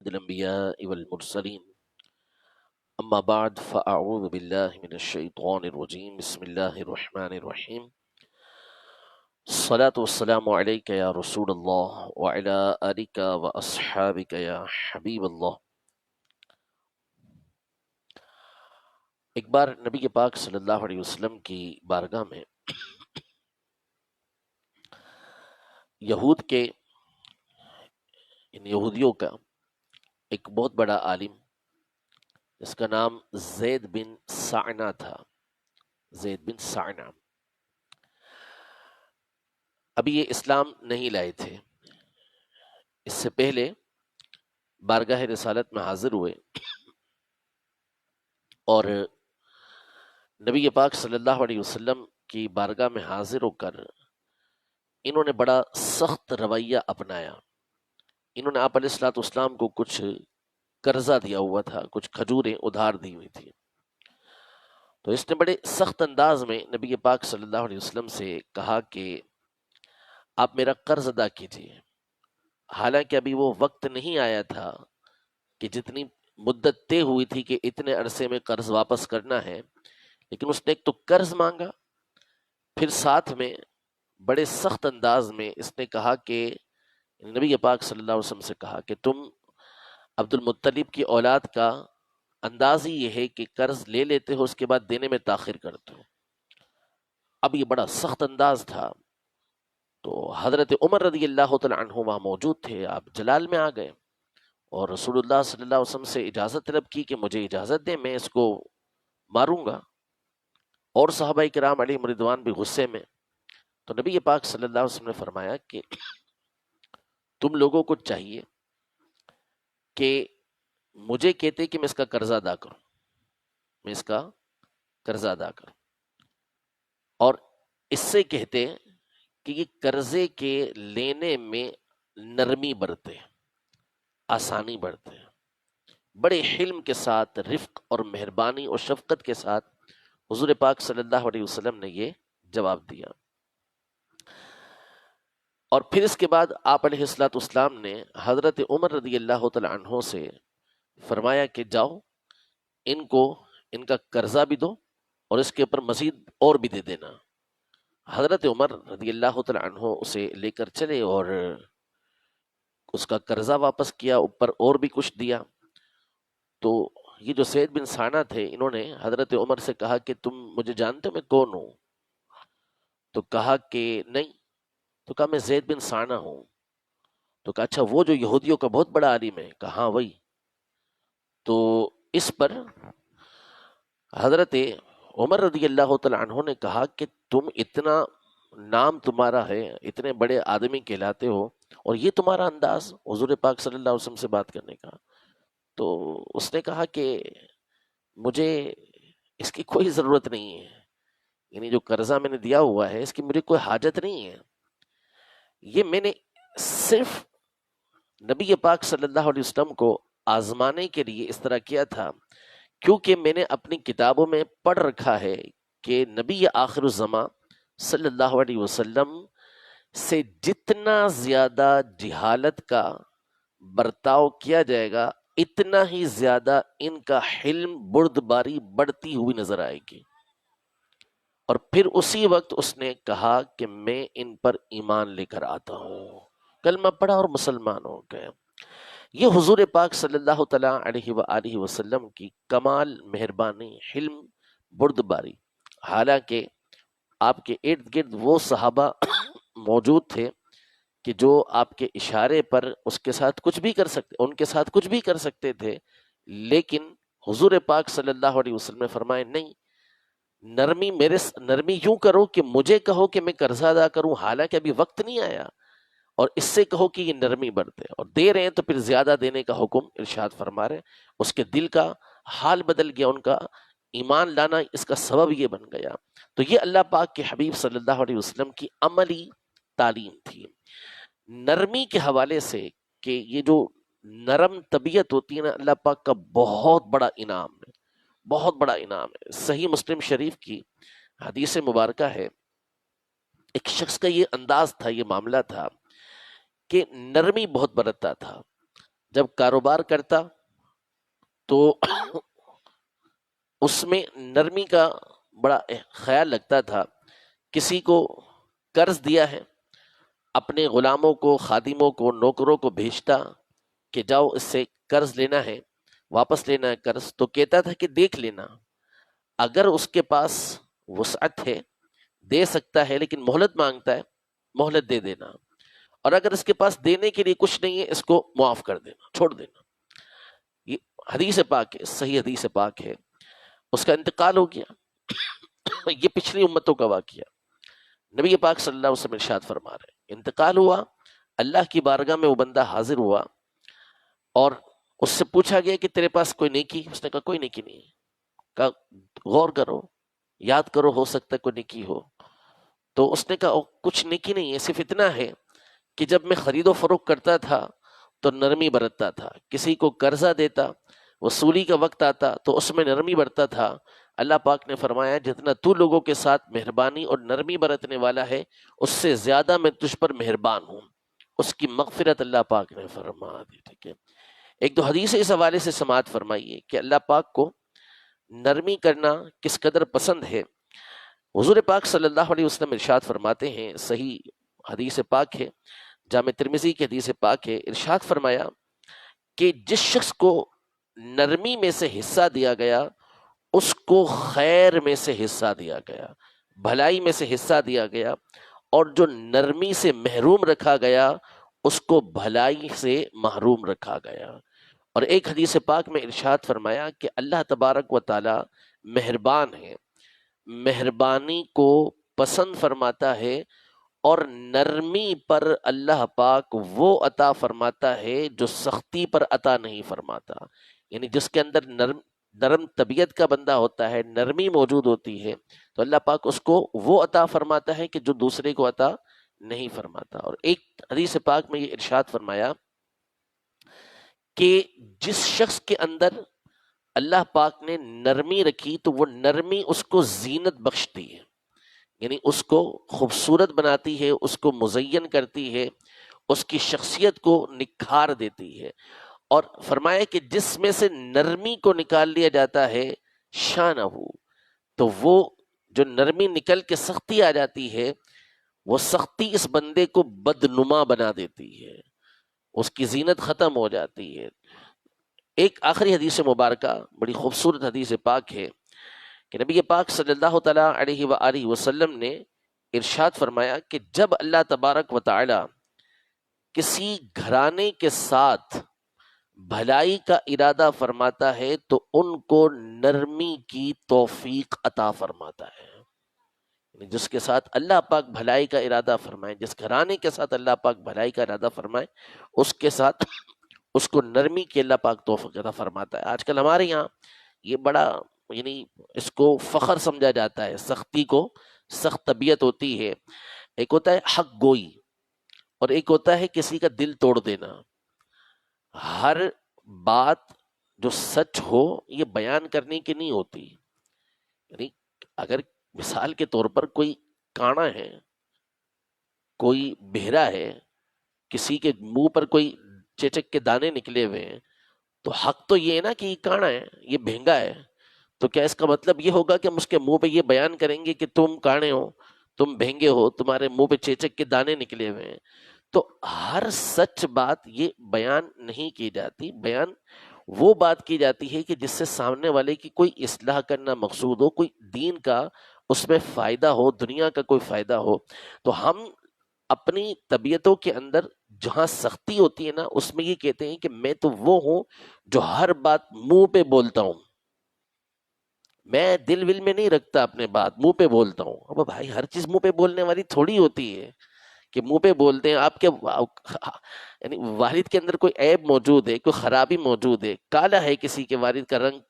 الأنبياء والمرسلين أما بعد فأعوذ بالله من الشيطان الرجيم بسم الله الرحمن الرحيم الصلاة والسلام عليك يا رسول الله وعلى آلك وأصحابك يا حبيب الله۔ ایک بار نبی کے پاک صلی اللہ علیہ وسلم کی بارگاہ میں یہود کے ان یہودیوں کا ایک بہت بڑا عالم جس کا نام زید بن سعنہ تھا، زید بن سعنہ، ابھی یہ اسلام نہیں لائے تھے، اس سے پہلے بارگاہ رسالت میں حاضر ہوئے اور نبی پاک صلی اللہ علیہ وسلم کی بارگاہ میں حاضر ہو کر انہوں نے بڑا سخت رویہ اپنایا۔ انہوں نے آپ علیہ الصلوۃ والسلام کو کچھ قرضہ دیا ہوا تھا، کچھ کھجوریں ادھار دی ہوئی تھی، تو اس نے بڑے سخت انداز میں نبی پاک صلی اللہ علیہ وسلم سے کہا کہ آپ میرا قرض ادا کیجیے، حالانکہ ابھی وہ وقت نہیں آیا تھا کہ جتنی مدت طے ہوئی تھی کہ اتنے عرصے میں قرض واپس کرنا ہے، لیکن اس نے ایک تو قرض مانگا، پھر ساتھ میں بڑے سخت انداز میں اس نے کہا کہ نبی پاک صلی اللہ علیہ وسلم سے کہا کہ تم عبد المطلب کی اولاد کا انداز ہی یہ ہے کہ قرض لے لیتے ہو، اس کے بعد دینے میں تاخیر کرتے ہو۔ اب یہ بڑا سخت انداز تھا، تو حضرت عمر رضی اللہ تعالی عنہ وہاں موجود تھے، آپ جلال میں آ گئے اور رسول اللہ صلی اللہ علیہ وسلم سے اجازت طلب کی کہ مجھے اجازت دیں، میں اس کو ماروں گا، اور صحابہ کرام علیہم رضوان بھی غصے میں۔ تو نبی پاک صلی اللہ علیہ وسلم نے فرمایا کہ تم لوگوں کو چاہیے کہ مجھے کہتے کہ میں اس کا قرضہ ادا کروں، میں اس کا قرضہ ادا کروں، اور اس سے کہتے کہ یہ قرضے کے لینے میں نرمی برتے، آسانی برتے، بڑے حلم کے ساتھ، رفق اور مہربانی اور شفقت کے ساتھ حضور پاک صلی اللہ علیہ وسلم نے یہ جواب دیا۔ اور پھر اس کے بعد آپ علیہ الصلوۃ والسلام نے حضرت عمر رضی اللہ تعالی عنہ سے فرمایا کہ جاؤ ان کو ان کا قرضہ بھی دو اور اس کے اوپر مزید اور بھی دے دینا۔ حضرت عمر رضی اللہ تعالی عنہ اسے لے کر چلے اور اس کا قرضہ واپس کیا، اوپر اور بھی کچھ دیا۔ تو یہ جو زید بن سعنہ تھے، انہوں نے حضرت عمر سے کہا کہ تم مجھے جانتے ہو میں کون ہوں؟ تو کہا کہ نہیں۔ تو کہا میں زید بن سعنہ ہوں۔ تو کہا اچھا وہ جو یہودیوں کا بہت بڑا عالم ہے؟ کہا ہاں وہی۔ تو اس پر حضرت عمر رضی اللہ تعالی عنہ نے کہا کہ تم اتنا نام تمہارا ہے، اتنے بڑے آدمی کہلاتے ہو، اور یہ تمہارا انداز حضور پاک صلی اللہ علیہ وسلم سے بات کرنے کا؟ تو اس نے کہا کہ مجھے اس کی کوئی ضرورت نہیں ہے، یعنی جو قرضہ میں نے دیا ہوا ہے اس کی مجھے کوئی حاجت نہیں ہے، یہ میں نے صرف نبی پاک صلی اللہ علیہ وسلم کو آزمانے کے لیے اس طرح کیا تھا، کیونکہ میں نے اپنی کتابوں میں پڑھ رکھا ہے کہ نبی آخر الزمان صلی اللہ علیہ وسلم سے جتنا زیادہ جہالت کا برتاؤ کیا جائے گا، اتنا ہی زیادہ ان کا حلم بردباری بڑھتی ہوئی نظر آئے گی۔ اور پھر اسی وقت اس نے کہا کہ میں ان پر ایمان لے کر آتا ہوں، کلمہ پڑھا اور مسلمان ہو گئے۔ یہ حضور پاک صلی اللہ تعالیٰ علیہ وآلہ وسلم کی کمال مہربانی، حلم، بردباری۔ حالانکہ آپ کے ارد گرد وہ صحابہ موجود تھے کہ جو آپ کے اشارے پر اس کے ساتھ کچھ بھی کر سکتے، ان کے ساتھ کچھ بھی کر سکتے تھے، لیکن حضور پاک صلی اللہ علیہ وسلم نے فرمایا نہیں، نرمی یوں کرو کہ مجھے کہو کہ میں قرضہ ادا کروں، حالانکہ ابھی وقت نہیں آیا، اور اس سے کہو کہ یہ نرمی برتے، اور دے رہے ہیں تو پھر زیادہ دینے کا حکم ارشاد فرما رہے۔ اس کے دل کا حال بدل گیا، ان کا ایمان لانا اس کا سبب یہ بن گیا۔ تو یہ اللہ پاک کے حبیب صلی اللہ علیہ وسلم کی عملی تعلیم تھی، نرمی کے حوالے سے، کہ یہ جو نرم طبیعت ہوتی ہے نا، اللہ پاک کا بہت بڑا انعام ہے، بہت بڑا انعام ہے۔ صحیح مسلم شریف کی حدیث مبارکہ ہے، ایک شخص کا یہ انداز تھا، یہ معاملہ تھا کہ نرمی بہت برتتا تھا، جب کاروبار کرتا تو اس میں نرمی کا بڑا خیال رکھتا تھا. کسی کو قرض دیا ہے، اپنے غلاموں کو، خادموں کو، نوکروں کو بھیجتا کہ جاؤ اس سے قرض لینا ہے، واپس لینا ہے قرض، تو کہتا تھا کہ دیکھ لینا، اگر اس کے پاس وسعت ہے دے سکتا ہے لیکن مہلت مانگتا ہے، مہلت دے دینا، اور اگر اس کے پاس دینے کے لیے کچھ نہیں ہے اس کو معاف کر دینا، چھوڑ دینا. یہ حدیث پاک ہے، صحیح حدیث پاک ہے. اس کا انتقال ہو گیا. یہ پچھلی امتوں کا واقعہ. نبی پاک صلی اللہ علیہ وسلم ارشاد فرما رہے ہیں، انتقال ہوا، اللہ کی بارگاہ میں وہ بندہ حاضر ہوا اور اس سے پوچھا گیا کہ تیرے پاس کوئی نیکی؟ اس نے کہا کوئی نیکی نہیں ہے. کہا غور کرو، یاد کرو، ہو سکتا ہے کوئی نیکی ہو. تو اس نے کہا کچھ نیکی نہیں ہے، صرف اتنا ہے کہ جب میں خرید و فروخت کرتا تھا تو نرمی برتتا تھا، کسی کو قرضہ دیتا، وصولی کا وقت آتا تو اس میں نرمی برتتا تھا. اللہ پاک نے فرمایا جتنا تو لوگوں کے ساتھ مہربانی اور نرمی برتنے والا ہے اس سے زیادہ میں تجھ پر مہربان ہوں. اس کی مغفرت اللہ پاک نے فرما دی. ٹھیک ہے، ایک دو حدیث اس حوالے سے سماعت فرمائیے کہ اللہ پاک کو نرمی کرنا کس قدر پسند ہے. حضور پاک صلی اللہ علیہ وسلم ارشاد فرماتے ہیں، صحیح حدیث پاک ہے، جامع ترمذی کی حدیث پاک ہے، ارشاد فرمایا کہ جس شخص کو نرمی میں سے حصہ دیا گیا اس کو خیر میں سے حصہ دیا گیا، بھلائی میں سے حصہ دیا گیا، اور جو نرمی سے محروم رکھا گیا اس کو بھلائی سے محروم رکھا گیا. اور ایک حدیث پاک میں ارشاد فرمایا کہ اللہ تبارک و تعالی مہربان ہے، مہربانی کو پسند فرماتا ہے، اور نرمی پر اللہ پاک وہ عطا فرماتا ہے جو سختی پر عطا نہیں فرماتا. یعنی جس کے اندر نرم طبیعت کا بندہ ہوتا ہے، نرمی موجود ہوتی ہے، تو اللہ پاک اس کو وہ عطا فرماتا ہے کہ جو دوسرے کو عطا نہیں فرماتا. اور ایک حدیث پاک میں یہ ارشاد فرمایا کہ جس شخص کے اندر اللہ پاک نے نرمی رکھی تو وہ نرمی اس کو زینت بخشتی ہے، یعنی اس کو خوبصورت بناتی ہے، اس کو مزین کرتی ہے، اس کی شخصیت کو نکھار دیتی ہے. اور فرمایا کہ جس میں سے نرمی کو نکال لیا جاتا ہے شانہ ہو، تو وہ جو نرمی نکل کے سختی آ جاتی ہے وہ سختی اس بندے کو بدنما بنا دیتی ہے، اس کی زینت ختم ہو جاتی ہے. ایک آخری حدیث مبارکہ بڑی خوبصورت حدیث پاک ہے کہ نبی پاک صلی اللہ تعالیٰ علیہ وآلہ وسلم نے ارشاد فرمایا کہ جب اللہ تبارک و تعالی کسی گھرانے کے ساتھ بھلائی کا ارادہ فرماتا ہے تو ان کو نرمی کی توفیق عطا فرماتا ہے. یعنی جس کے ساتھ اللہ پاک بھلائی کا ارادہ فرمائے، جس گھرانے کے ساتھ اللہ پاک بھلائی کا ارادہ فرمائے، اس کے ساتھ اس کو نرمی کی اللہ پاک توفیق عطا فرماتا ہے. آج کل ہمارے یہاں یہ بڑا، یعنی اس کو فخر سمجھا جاتا ہے، سختی کو سخت طبیعت ہوتی ہے. ایک ہوتا ہے حق گوئی اور ایک ہوتا ہے کسی کا دل توڑ دینا. ہر بات جو سچ ہو یہ بیان کرنے کی نہیں ہوتی. یعنی اگر مثال کے طور پر کوئی کانا ہے، کوئی بہرا ہے، کسی کے منہ پر کوئی چیچک کے دانے نکلے ہوئے ہیں، تو حق تو یہ ہے نا کہ یہ کانا ہے، یہ بھینگا ہے. تو کیا اس کا مطلب یہ ہوگا کہ ہم اس کے منہ پہ یہ بیان کریں گے کہ تم کانے ہو، تم بھینگے ہو، تمہارے منہ پہ چیچک کے دانے نکلے ہوئے ہیں؟ تو ہر سچ بات یہ بیان نہیں کی جاتی. بیان وہ بات کی جاتی ہے کہ جس سے سامنے والے کی کوئی اصلاح کرنا مقصود ہو، کوئی دین کا اس میں فائدہ ہو، دنیا کا کوئی فائدہ ہو. تو ہم اپنی طبیعتوں کے اندر جہاں سختی ہوتی ہے نا، اس میں یہ کہتے ہیں کہ میں تو وہ ہوں جو ہر بات منہ پہ بولتا ہوں، میں دل ول میں نہیں رکھتا، اپنے بات منہ پہ بولتا ہوں. اب بھائی ہر چیز منہ پہ بولنے والی تھوڑی ہوتی ہے کہ منہ پہ بولتے ہیں. آپ کے یعنی والد کے اندر کوئی عیب موجود ہے، کوئی خرابی موجود ہے، کالا ہے کسی کے والد کا رنگ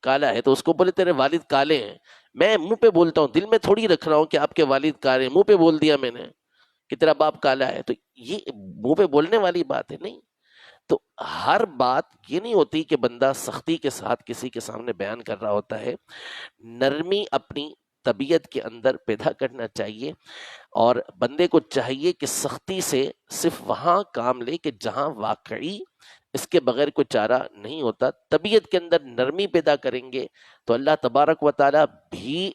کالا ہے تو اس کو بولے تیرے والد کالے ہیں. میں منہ پہ بولتا ہوں، دل میں تھوڑی رکھ رہا ہوں کہ آپ کے والد کالے ہیں. منہ پہ بول دیا میں نے کہ تیرا باپ کالا ہے، تو یہ منہ پہ بولنے والی بات ہے نہیں. تو ہر بات یہ نہیں ہوتی کہ بندہ سختی کے ساتھ کسی کے سامنے بیان کر رہا ہوتا ہے. نرمی اپنی طبیعت کے اندر پیدا کرنا چاہیے، اور بندے کو چاہیے کہ سختی سے صرف وہاں کام لے کہ جہاں واقعی اس کے بغیر کوئی چارہ نہیں ہوتا. طبیعت کے اندر نرمی پیدا کریں گے تو اللہ تبارک و تعالیٰ بھی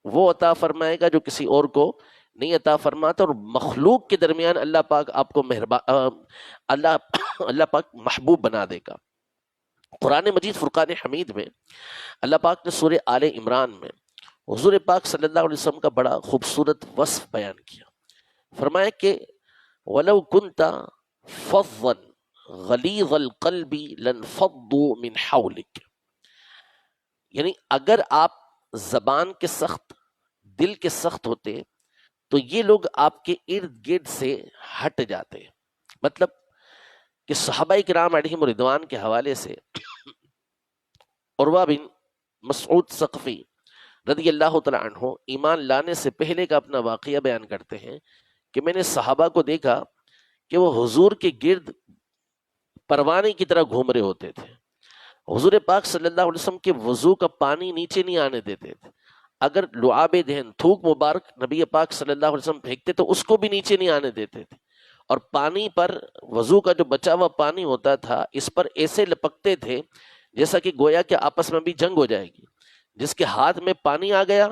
وہ عطا فرمائے گا جو کسی اور کو نہیں عطا فرماتا. اور مخلوق کے درمیان اللہ پاک آپ کو اللہ پاک محبوب بنا دے گا. قرآن مجید فرقان حمید میں اللہ پاک نے سورہ آل عمران میں حضور پاک صلی اللہ علیہ وسلم کا بڑا خوبصورت وصف بیان کیا. فرمایا کہ وَلَوْ كُنْتَ فَظًّا غَلِيظَ الْقَلْبِ لَانْفَضُّوا مِنْ حَوْلِكَ، یعنی اگر آپ زبان کے سخت، دل کے سخت ہوتے تو یہ لوگ آپ کے ارد گرد سے ہٹ جاتے. مطلب کہ صحابہ کرام علیہم رضوان کے حوالے سے عروہ بن مسعود ثقفی رضی اللہ تعالیٰ عنہ ایمان لانے سے پہلے کا اپنا واقعہ بیان کرتے ہیں کہ میں نے صحابہ کو دیکھا کہ وہ حضور کے گرد پروانے کی طرح گھوم رہے ہوتے تھے. حضور پاک صلی اللہ علیہ وسلم کے وضو کا پانی نیچے نہیں آنے دیتے تھے. اگر لعاب دہن، تھوک مبارک نبی پاک صلی اللہ علیہ وسلم پھینکتے تو اس کو بھی نیچے نہیں آنے دیتے تھے. اور پانی پر، وضو کا جو بچا ہوا پانی ہوتا تھا، اس پر ایسے لپکتے تھے جیسا کہ گویا کہ آپس میں بھی جنگ ہو جائے گی. جس کے ہاتھ میں پانی آ گیا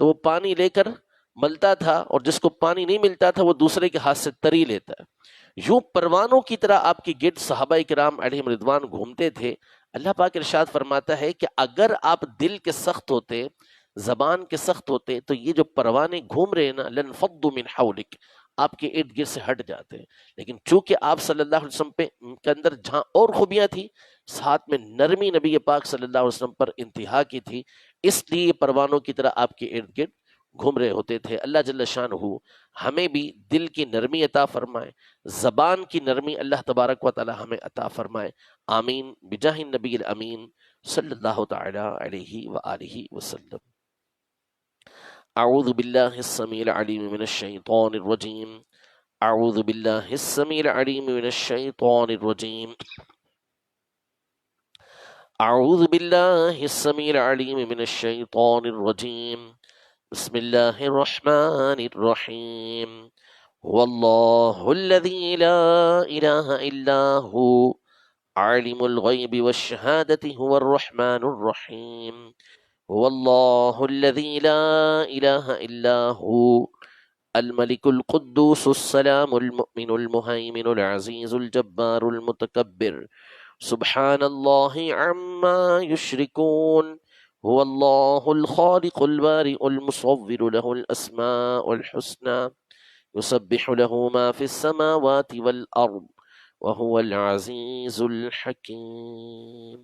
تو وہ پانی لے کر ملتا تھا، اور جس کو پانی نہیں ملتا تھا وہ دوسرے کے ہاتھ سے تری لیتا ہے. یوں پروانوں کی طرح آپ کے گرد صحابہ کرام علیہم رضوان گھومتے تھے. اللہ پاک ارشاد فرماتا ہے کہ اگر آپ دل کے سخت ہوتے، زبان کے سخت ہوتے، تو یہ جو پروانے گھوم رہے ہیں نا، لنفضوا من حولک، آپ کے ارد گرد سے ہٹ جاتے ہیں. لیکن چونکہ آپ صلی اللہ علیہ وسلم کے اندر جہاں اور خوبیاں تھی، ساتھ میں نرمی نبی پاک صلی اللہ علیہ وسلم پر انتہا کی تھی، اس لیے پروانوں کی طرح آپ کے ارد گرد گھوم رہے ہوتے تھے. اللہ جل شانہ ہمیں بھی دل کی نرمی عطا فرمائے، زبان کی نرمی اللہ تبارک و تعالی ہمیں عطا فرمائے. آمین بجاہ النبی الامین صلی اللہ تعالی علیہ وآلہ وسلم. اعوذ باللہ السمیع العلیم من الشیطان الرجیم. اعوذ باللہ السمیع العلیم من الشیطان الرجیم. اعوذ باللہ السمیع العلیم من الشیطان الرجیم. بسم اللہ الرحمن الرحیم. هو اللہ الذی لا الہ الا هو عالم الغیب والشہادۃ هو الرحمن الرحیم. هو اللہ الذی لا الہ الا هو الملک القدوس السلام المؤمن المہیمن العزیز الجبار المتکبر سبحان اللہ عما یشرکون. هو اللہ الخالق البارئ المصور له الاسماء الحسنى يسبح له ما في السماوات والارض وهو العزیز الحکیم.